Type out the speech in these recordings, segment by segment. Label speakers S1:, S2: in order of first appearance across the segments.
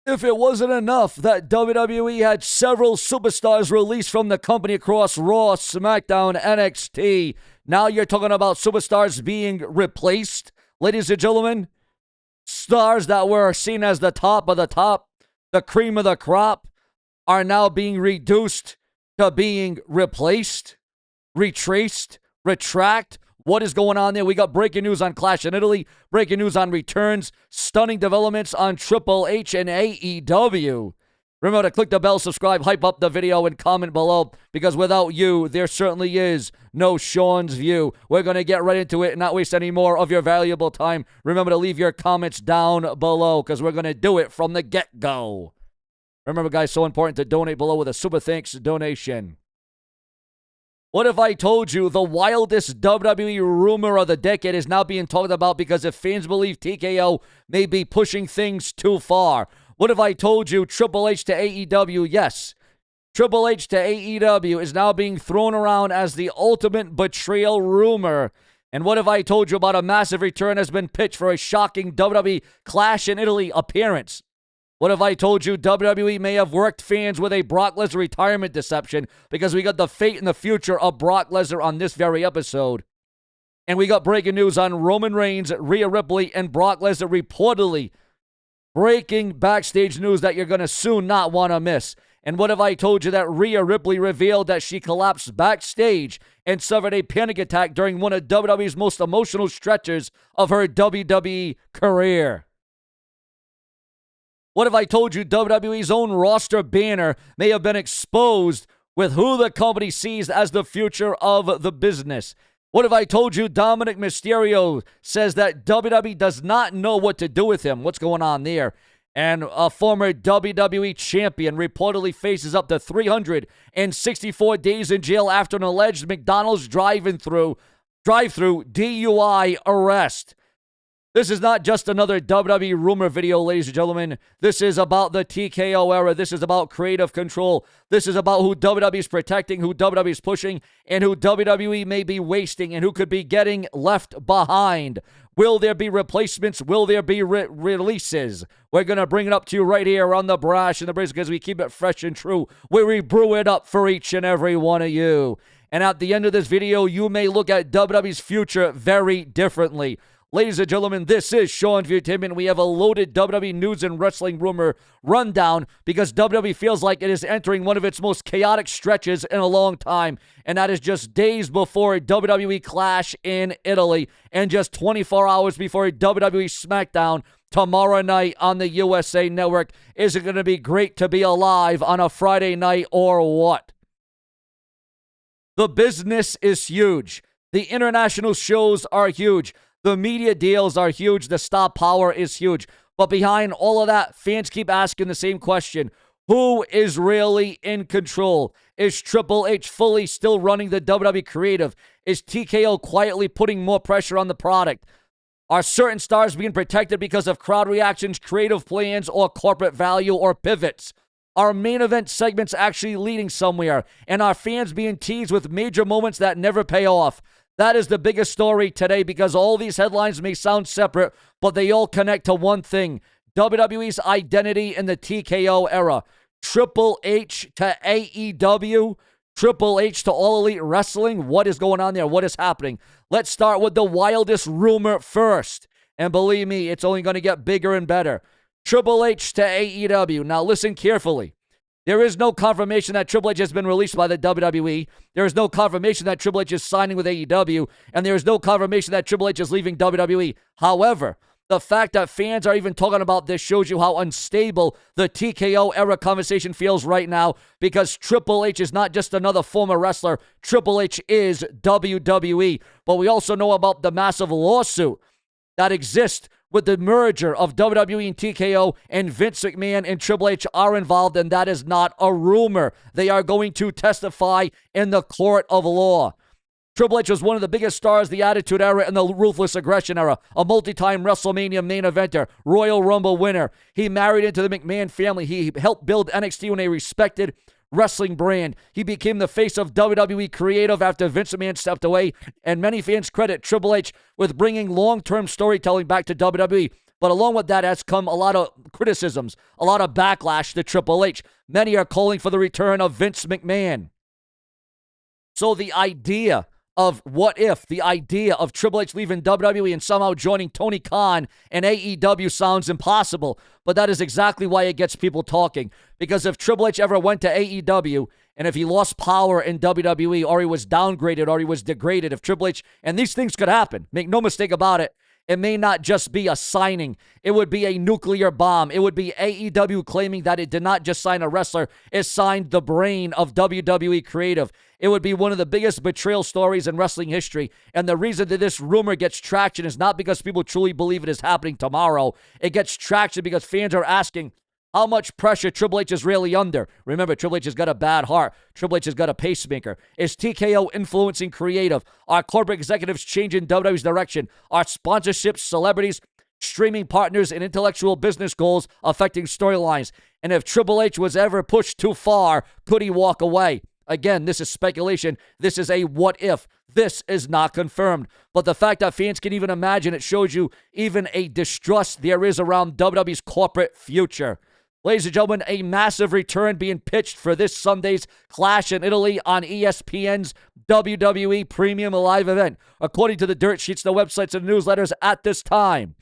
S1: If it wasn't enough that WWE had several superstars released from the company across Raw, SmackDown, NXT, now you're talking about superstars being replaced, ladies and gentlemen. Stars that were seen as the top of the top, the cream of the crop, are now being reduced to being replaced, retraced, retract. What is going on there? We got breaking news on Clash in Italy, breaking news on returns, stunning developments on Triple H and AEW. Remember to click the bell, subscribe, hype up the video, and comment below, because without you, there certainly is no Sean's View. We're going to get right into it and not waste any more of your valuable time. Remember to leave your comments down below, because we're going to do it from the get-go. Remember, guys, so important to donate below with a super thanks donation. What if I told you the wildest WWE rumor of the decade is now being talked about because if fans believe TKO may be pushing things too far? What if I told you Triple H to AEW? Yes, Triple H to AEW is now being thrown around as the ultimate betrayal rumor. And what if I told you about a massive return has been pitched for a shocking WWE Clash in Italy appearance? What if I told you WWE may have worked fans with a Brock Lesnar retirement deception, because we got the fate and the future of Brock Lesnar on this very episode. And we got breaking news on Roman Reigns, Rhea Ripley, and Brock Lesnar reportedly breaking backstage news that you're going to soon not want to miss. And what if I told you that Rhea Ripley revealed that she collapsed backstage and suffered a panic attack during one of WWE's most emotional stretches of her WWE career? What if I told you WWE's own roster banner may have been exposed with who the company sees as the future of the business? What if I told you Dominic Mysterio says that WWE does not know what to do with him? What's going on there? And a former WWE champion reportedly faces up to 364 days in jail after an alleged McDonald's drive-through DUI arrest. This is not just another WWE rumor video, ladies and gentlemen. This is about the TKO era. This is about creative control. This is about who WWE is protecting, who WWE is pushing, and who WWE may be wasting, and who could be getting left behind. Will there be replacements? Will there be releases? We're going to bring it up to you right here on the Brash and the Brace, because we keep it fresh and true, where we brew it up for each and every one of you. And at the end of this video, you may look at WWE's future very differently. Ladies and gentlemen, this is SeanzViewEnt. We have a loaded WWE news and wrestling rumor rundown, because WWE feels like it is entering one of its most chaotic stretches in a long time, and that is just days before WWE Clash in Italy and just 24 hours before WWE SmackDown tomorrow night on the USA Network. Is it going to be great to be alive on a Friday night or what? The business is huge. The international shows are huge. The media deals are huge. The star power is huge. But behind all of that, fans keep asking the same question. Who is really in control? Is Triple H fully still running the WWE creative? Is TKO quietly putting more pressure on the product? Are certain stars being protected because of crowd reactions, creative plans, or corporate value or pivots? Are main event segments actually leading somewhere? And are fans being teased with major moments that never pay off? That is the biggest story today, because all these headlines may sound separate, but they all connect to one thing: WWE's identity in the TKO era. Triple H to AEW, Triple H to All Elite Wrestling. What is going on there? What is happening? Let's start with the wildest rumor first. And believe me, it's only going to get bigger and better. Triple H to AEW. Now listen carefully. There is no confirmation that Triple H has been released by the WWE. There is no confirmation that Triple H is signing with AEW. And there is no confirmation that Triple H is leaving WWE. However, the fact that fans are even talking about this shows you how unstable the TKO era conversation feels right now, because Triple H is not just another former wrestler. Triple H is WWE. But we also know about the massive lawsuit that exists with the merger of WWE and TKO, and Vince McMahon and Triple H are involved, and that is not a rumor. They are going to testify in the court of law. Triple H was one of the biggest stars, the Attitude Era and the Ruthless Aggression Era, a multi-time WrestleMania main eventer, Royal Rumble winner. He married into the McMahon family. He helped build NXT when a respected wrestling brand. He became the face of WWE creative after Vince McMahon stepped away, and many fans credit Triple H with bringing long-term storytelling back to WWE. But along with that has come a lot of criticisms, a lot of backlash to Triple H. Many are calling for the return of Vince McMahon. So the idea of the idea of Triple H leaving WWE and somehow joining Tony Khan and AEW sounds impossible, but that is exactly why it gets people talking. Because if Triple H ever went to AEW, and if he lost power in WWE, or he was downgraded, or he was degraded, if Triple H, and these things could happen, make no mistake about it, it may not just be a signing. It would be a nuclear bomb. It would be AEW claiming that it did not just sign a wrestler, it signed the brain of WWE creative. It would be one of the biggest betrayal stories in wrestling history. And the reason that this rumor gets traction is not because people truly believe it is happening tomorrow. It gets traction because fans are asking, how much pressure Triple H is really under? Remember, Triple H has got a bad heart. Triple H has got a pacemaker. Is TKO influencing creative? Are corporate executives changing WWE's direction? Are sponsorships, celebrities, streaming partners, and intellectual business goals affecting storylines? And if Triple H was ever pushed too far, could he walk away? Again, this is speculation. This is a what if. This is not confirmed. But the fact that fans can even imagine it shows you even a distrust there is around WWE's corporate future. Ladies and gentlemen, a massive return being pitched for this Sunday's Clash in Italy on ESPN's WWE Premium Live event, according to the dirt sheets, the websites, and newsletters at this time.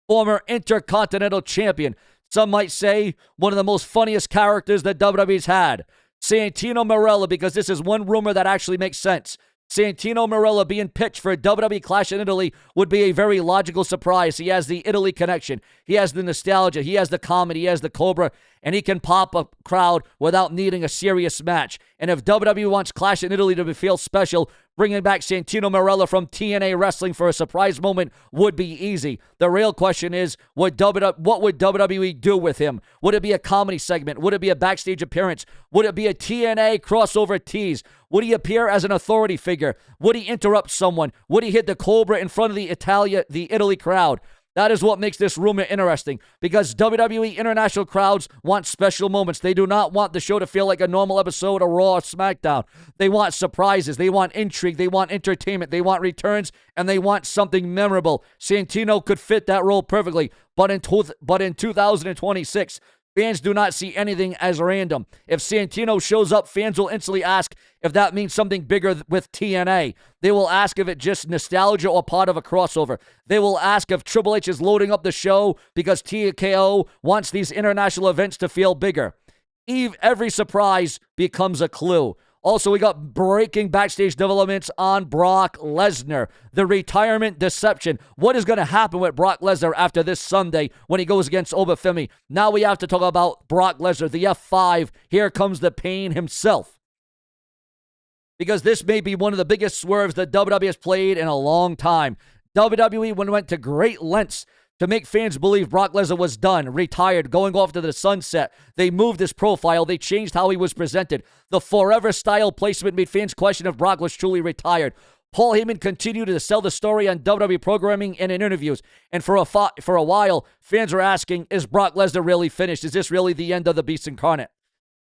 S1: Former Intercontinental Champion, some might say one of the most funniest characters that WWE's had, Santino Marella, because this is one rumor that actually makes sense. Santino Marella being pitched for a WWE Clash in Italy would be a very logical surprise. He has the Italy connection. He has the nostalgia. He has the comedy. He has the Cobra. And he can pop a crowd without needing a serious match. And if WWE wants Clash in Italy to feel special, bringing back Santino Marella from TNA Wrestling for a surprise moment would be easy. The real question is, what would WWE do with him? Would it be a comedy segment? Would it be a backstage appearance? Would it be a TNA crossover tease? Would he appear as an authority figure? Would he interrupt someone? Would he hit the Cobra in front of the Italy crowd? That is what makes this rumor interesting, because WWE international crowds want special moments. They do not want the show to feel like a normal episode of Raw or SmackDown. They want surprises. They want intrigue. They want entertainment. They want returns, and they want something memorable. Santino could fit that role perfectly, but in 2026, fans do not see anything as random. If Santino shows up, fans will instantly ask if that means something bigger with TNA. They will ask if it's just nostalgia or part of a crossover. They will ask if Triple H is loading up the show because TKO wants these international events to feel bigger. Every surprise becomes a clue. Also, we got breaking backstage developments on Brock Lesnar. The retirement deception. What is going to happen with Brock Lesnar after this Sunday when he goes against Obafemi? Now we have to talk about Brock Lesnar, the F5. Here comes the pain himself. Because this may be one of the biggest swerves that WWE has played in a long time. WWE went to great lengths to make fans believe Brock Lesnar was done, retired, going off to the sunset. They moved his profile. They changed how he was presented. The Forever style placement made fans question if Brock was truly retired. Paul Heyman continued to sell the story on WWE programming and in interviews. And for a while, fans were asking, is Brock Lesnar really finished? Is this really the end of the Beast Incarnate?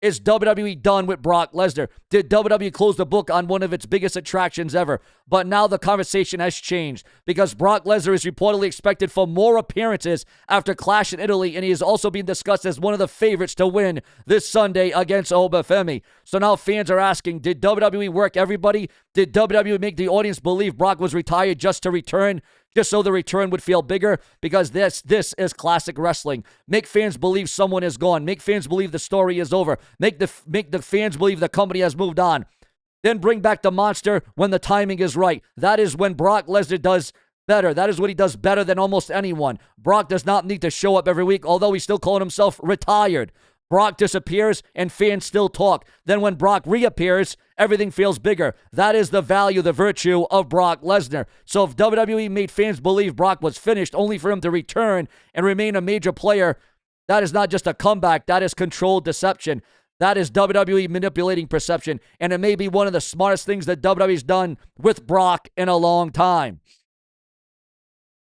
S1: Is WWE done with Brock Lesnar? Did WWE close the book on one of its biggest attractions ever? But now the conversation has changed because Brock Lesnar is reportedly expected for more appearances after Clash in Italy, and he is also being discussed as one of the favorites to win this Sunday against Obafemi. So now fans are asking, did WWE work everybody? Did WWE make the audience believe Brock was retired just to return? Just so the return would feel bigger? Because this is classic wrestling. Make fans believe someone is gone. Make fans believe the story is over. Make the fans believe the company has moved on. Then bring back the monster when the timing is right. That is when Brock Lesnar does better. That is what he does better than almost anyone. Brock does not need to show up every week, although he's still calling himself retired. Brock disappears and fans still talk. Then when Brock reappears, everything feels bigger. That is the value, the virtue of Brock Lesnar. So if WWE made fans believe Brock was finished only for him to return and remain a major player, that is not just a comeback. That is controlled deception. That is WWE manipulating perception. And it may be one of the smartest things that WWE's done with Brock in a long time.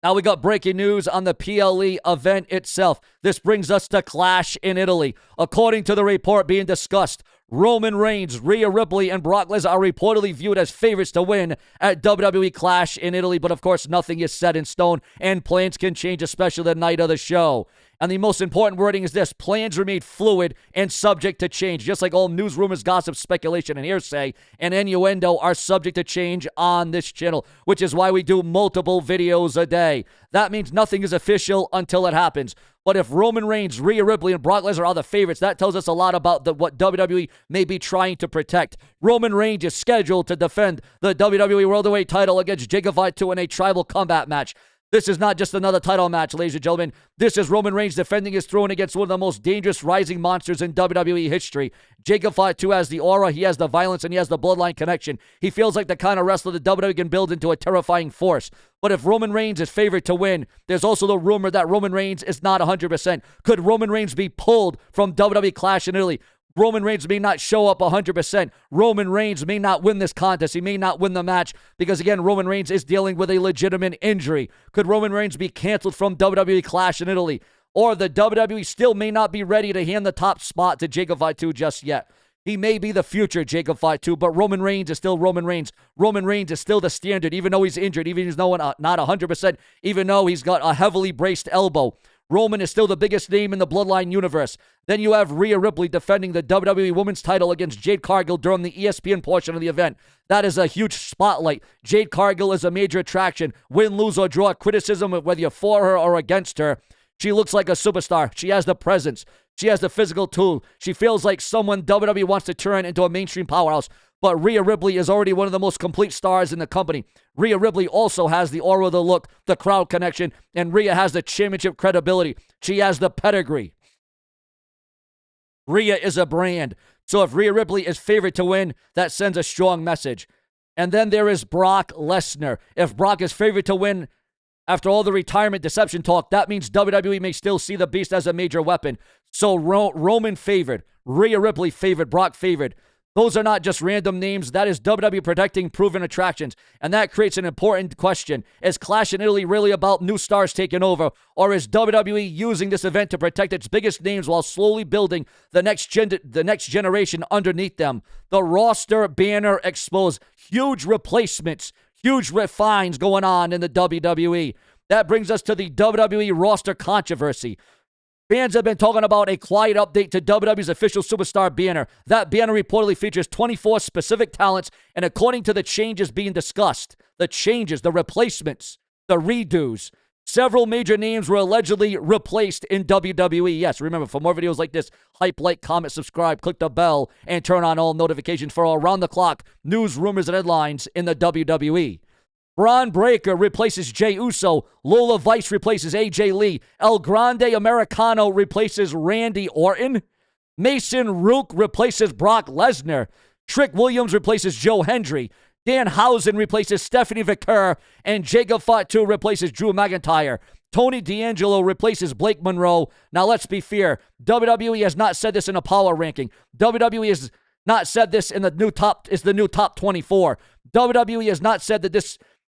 S1: Now we got breaking news on the PLE event itself. This brings us to Clash in Italy. According to the report being discussed, Roman Reigns, Rhea Ripley, and Brock Lesnar are reportedly viewed as favorites to win at WWE Clash in Italy, but of course nothing is set in stone and plans can change, especially the night of the show. And the most important wording is this: plans remain fluid and subject to change. Just like all news, rumors, gossip, speculation, and hearsay and innuendo are subject to change on this channel, which is why we do multiple videos a day. That means nothing is official until it happens. But if Roman Reigns, Rhea Ripley, and Brock Lesnar are the favorites, that tells us a lot about what WWE may be trying to protect. Roman Reigns is scheduled to defend the WWE World Heavyweight title against Jacob Fatu in a tribal combat match. This is not just another title match, ladies and gentlemen. This is Roman Reigns defending his throne against one of the most dangerous rising monsters in WWE history. Jacob Fatu has the aura, he has the violence, and he has the bloodline connection. He feels like the kind of wrestler that WWE can build into a terrifying force. But if Roman Reigns is favored to win, there's also the rumor that Roman Reigns is not 100%. Could Roman Reigns be pulled from WWE Clash in Italy? Roman Reigns may not show up 100%. Roman Reigns may not win this contest. He may not win the match because, again, Roman Reigns is dealing with a legitimate injury. Could Roman Reigns be canceled from WWE Clash in Italy? Or the WWE still may not be ready to hand the top spot to Jacob Fatu just yet. He may be the future Jacob Fatu, but Roman Reigns is still Roman Reigns. Roman Reigns is still the standard, even though he's injured, even though he's not 100%, even though he's got a heavily braced elbow. Roman is still the biggest name in the Bloodline universe. Then you have Rhea Ripley defending the WWE Women's title against Jade Cargill during the ESPN portion of the event. That is a huge spotlight. Jade Cargill is a major attraction. Win, lose, or draw, criticism whether you're for her or against her. She looks like a superstar. She has the presence. She has the physical tool. She feels like someone WWE wants to turn into a mainstream powerhouse. But Rhea Ripley is already one of the most complete stars in the company. Rhea Ripley also has the aura, the look, the crowd connection, and Rhea has the championship credibility. She has the pedigree. Rhea is a brand. So if Rhea Ripley is favored to win, that sends a strong message. And then there is Brock Lesnar. If Brock is favored to win after all the retirement deception talk, that means WWE may still see the Beast as a major weapon. So Roman favored, Rhea Ripley favored, Brock favored. Those are not just random names. That is WWE protecting proven attractions. And that creates an important question. Is Clash in Italy really about new stars taking over? Or is WWE using this event to protect its biggest names while slowly building the next generation underneath them? The roster banner exposed. Huge replacements. Huge refines going on in the WWE. That brings us to the WWE roster controversy. Fans have been talking about a quiet update to WWE's official superstar banner. That banner reportedly features 24 specific talents, and according to the changes being discussed, the changes, the replacements, the redos, several major names were allegedly replaced in WWE. Yes, remember, for more videos like this, hype, like, comment, subscribe, click the bell, and turn on all notifications for around-the-clock news, rumors, and headlines in the WWE. Braun Breaker replaces Jey Uso. Lola Vice replaces AJ Lee. El Grande Americano replaces Randy Orton. Mason Rook replaces Brock Lesnar. Trick Williams replaces Joe Hendry. Danhausen replaces Stephanie Vicker. And Jacob Fatu replaces Drew McIntyre. Tony D'Angelo replaces Blake Monroe. Now, let's be fair. WWE has not said this in a power ranking. WWE has not said this in the new top 24. WWE has not said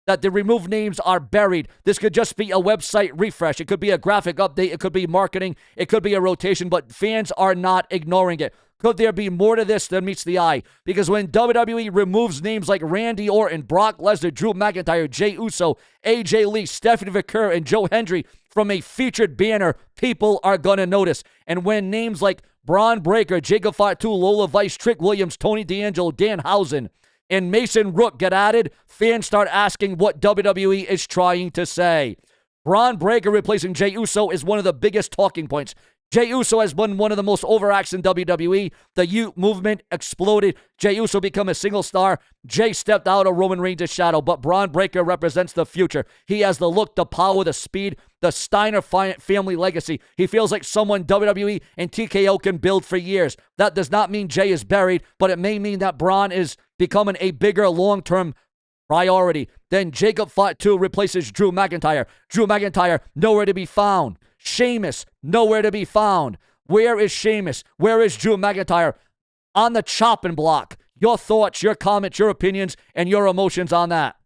S1: that the removed names are buried. This could just be a website refresh. It could be a graphic update. It could be marketing. It could be a rotation, but fans are not ignoring it. Could there be more to this than meets the eye? Because when WWE removes names like Randy Orton, Brock Lesnar, Drew McIntyre, Jey Uso, AJ Lee, Stephanie Vicker, and Joe Hendry from a featured banner, people are going to notice. And when names like Braun Breaker, Jacob Fatu, Lola Vice, Trick Williams, Tony D'Angelo, Danhausen, and Mason Rook get added, fans start asking what WWE is trying to say. Braun Breaker replacing Jey Uso is one of the biggest talking points. Jey Uso has been one of the most overacts in WWE. The Ute movement exploded. Jey Uso became a single star. Jey stepped out of Roman Reigns' shadow, but Braun Breaker represents the future. He has the look, the power, the speed, the Steiner family legacy. He feels like someone WWE and TKO can build for years. That does not mean Jey is buried, but it may mean that Braun is becoming a bigger long-term priority. Then Jacob Fatu replaces Drew McIntyre. Drew McIntyre, nowhere to be found. Sheamus, nowhere to be found. Where is Sheamus? Where is Drew McIntyre? On the chopping block. Your thoughts, your comments, your opinions, and your emotions on that.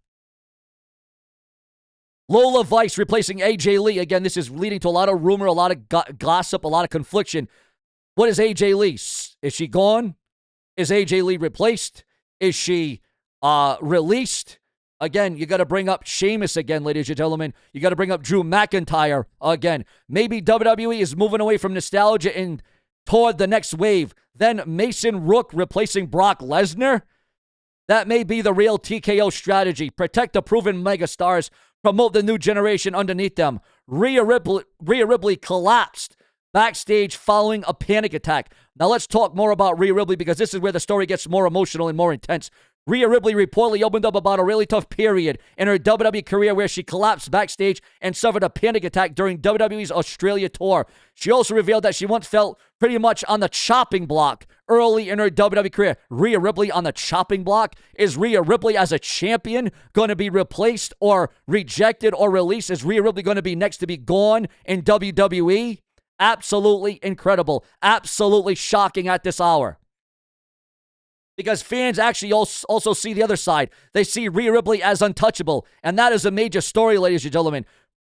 S1: Lola Vice replacing AJ Lee. Again, this is leading to a lot of rumor, a lot of gossip, a lot of confliction. What is AJ Lee? Is she gone? Is AJ Lee replaced? Is she released? Again, you got to bring up Sheamus again, ladies and gentlemen. You got to bring up Drew McIntyre again. Maybe WWE is moving away from nostalgia and toward the next wave. Then Mason Rook replacing Brock Lesnar? That may be the real TKO strategy. Protect the proven megastars. Promote the new generation underneath them. Rhea Ripley collapsed backstage following a panic attack. Now let's talk more about Rhea Ripley because this is where the story gets more emotional and more intense. Rhea Ripley reportedly opened up about a really tough period in her WWE career where she collapsed backstage and suffered a panic attack during WWE's Australia tour. She also revealed that she once felt pretty much on the chopping block early in her WWE career. Rhea Ripley on the chopping block? Is Rhea Ripley as a champion going to be replaced or rejected or released? Is Rhea Ripley going to be next to be gone in WWE? Absolutely incredible. Absolutely shocking at this hour. Because fans actually also see the other side. They see Rhea Ripley as untouchable. And that is a major story, ladies and gentlemen.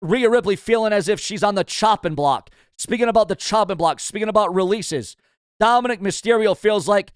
S1: Rhea Ripley feeling as if she's on the chopping block. Speaking about the chopping block, speaking about releases, Dominic Mysterio feels like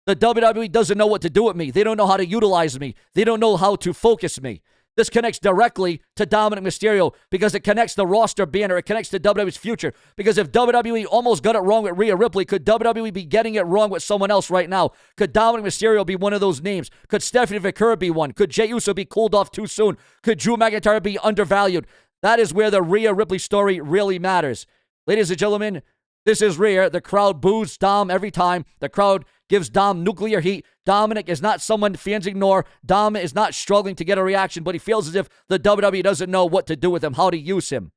S1: the WWE doesn't know what to do with me. They don't know how to utilize me. They don't know how to focus me. This connects directly to Dominic Mysterio because it connects the roster banner. It connects to WWE's future. Because if WWE almost got it wrong with Rhea Ripley, could WWE be getting it wrong with someone else right now? Could Dominic Mysterio be one of those names? Could Stephanie Vaquera be one? Could Jey Uso be cooled off too soon? Could Drew McIntyre be undervalued? That is where the Rhea Ripley story really matters. Ladies and gentlemen, this is Rhea. The crowd boos Dom every time. The crowd gives Dom nuclear heat. Dominic is not someone fans ignore. Dom is not struggling to get a reaction, but he feels as if the WWE doesn't know what to do with him, how to use him.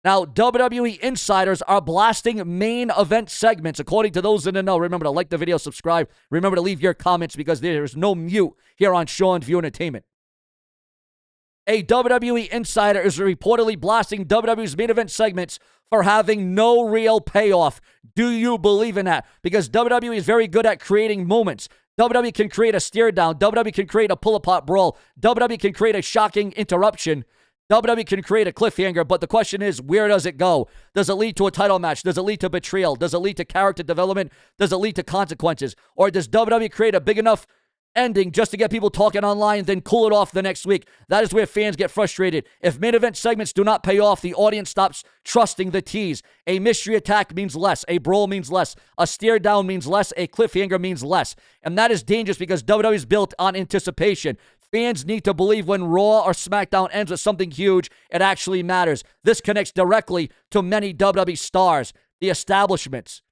S1: Now, WWE insiders are blasting main event segments, according to those in the know. Remember to like the video, subscribe. Remember to leave your comments because there is no mute here on SeanzViewEnt Entertainment. A WWE insider is reportedly blasting WWE's main event segments for having no real payoff. Do you believe in that? Because WWE is very good at creating moments. WWE can create a stare down. WWE can create a pull-apart brawl. WWE can create a shocking interruption. WWE can create a cliffhanger, but the question is, where does it go? Does it lead to a title match? Does it lead to betrayal? Does it lead to character development? Does it lead to consequences? Or does WWE create a big enough ending just to get people talking online, then cool it off the next week? That is where fans get frustrated. If main event segments do not pay off, the audience stops trusting the tease. A mystery attack means less. A brawl means less. A stare down means less. A cliffhanger means less. And that is dangerous because WWE is built on anticipation. Fans need to believe when Raw or SmackDown ends with something huge, it actually matters. This connects directly to many WWE stars, the establishments.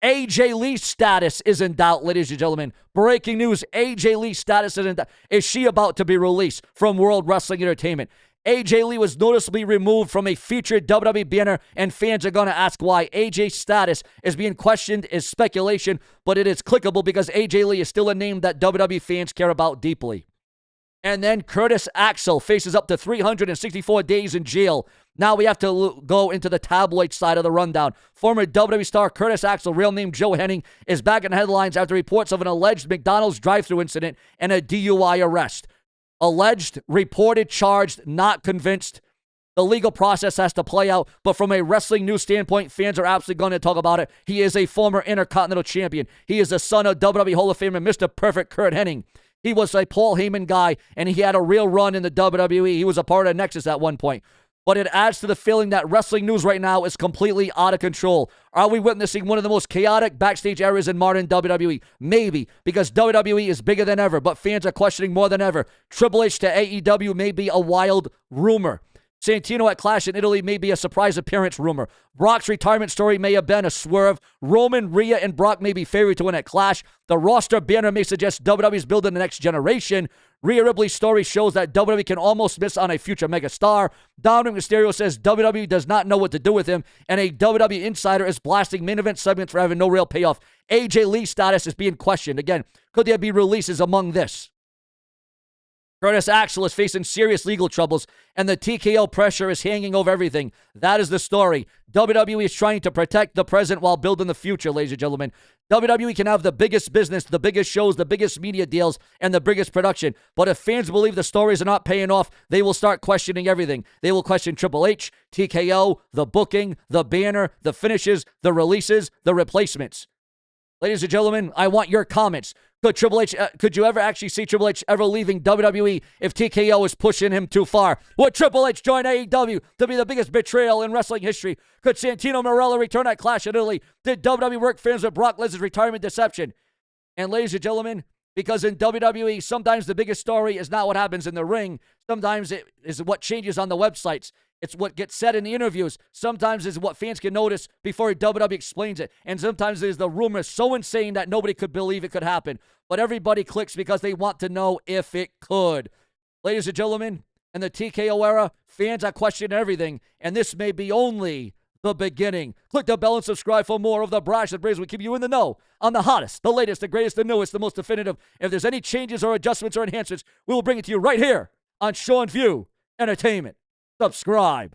S1: AJ Lee's status is in doubt, ladies and gentlemen. Breaking news, AJ Lee's status is in doubt. Is she about to be released from World Wrestling Entertainment? AJ Lee was noticeably removed from a featured WWE banner, and fans are going to ask why. AJ's status is being questioned is speculation, but it is clickable because AJ Lee is still a name that WWE fans care about deeply. And then Curtis Axel faces up to 364 days in jail. Now we have to go into the tabloid side of the rundown. Former WWE star Curtis Axel, real name Joe Henning, is back in headlines after reports of an alleged McDonald's drive-thru incident and a DUI arrest. Alleged, reported, charged, not convinced. The legal process has to play out, but from a wrestling news standpoint, fans are absolutely going to talk about it. He is a former Intercontinental Champion. He is the son of WWE Hall of Famer Mr. Perfect Kurt Hennig. He was a Paul Heyman guy, and he had a real run in the WWE. He was a part of Nexus at one point. But it adds to the feeling that wrestling news right now is completely out of control. Are we witnessing one of the most chaotic backstage eras in modern WWE? Maybe, because WWE is bigger than ever, but fans are questioning more than ever. Triple H to AEW may be a wild rumor. Santino at Clash in Italy may be a surprise appearance rumor. Brock's retirement story may have been a swerve. Roman, Rhea, and Brock may be favored to win at Clash. The roster banner may suggest WWE is building the next generation. Rhea Ripley's story shows that WWE can almost miss on a future megastar. Dominic Mysterio says WWE does not know what to do with him, and a WWE insider is blasting main event segments for having no real payoff. AJ Lee's status is being questioned. Again, could there be releases among this? Curtis Axel is facing serious legal troubles, and the TKO pressure is hanging over everything. That is the story. WWE is trying to protect the present while building the future, ladies and gentlemen. WWE can have the biggest business, the biggest shows, the biggest media deals, and the biggest production. But if fans believe the stories are not paying off, they will start questioning everything. They will question Triple H, TKO, the booking, the banner, the finishes, the releases, the replacements. Ladies and gentlemen, I want your comments. Could you ever actually see Triple H ever leaving WWE if TKO is pushing him too far? Would Triple H join AEW to be the biggest betrayal in wrestling history? Could Santino Marella return at Clash in Italy? Did WWE work fans with Brock Lesnar's retirement deception? And ladies and gentlemen, because in WWE, sometimes the biggest story is not what happens in the ring. Sometimes it is what changes on the websites. It's what gets said in the interviews. Sometimes it's what fans can notice before WWE explains it. And sometimes there's the rumor so insane that nobody could believe it could happen. But everybody clicks because they want to know if it could. Ladies and gentlemen, in the TKO era, fans are questioning everything. And this may be only the beginning. Click the bell and subscribe for more of the Brash and Braves. We keep you in the know on the hottest, the latest, the greatest, the newest, the most definitive. If there's any changes or adjustments or enhancements, we will bring it to you right here on Sean View Entertainment. Subscribe.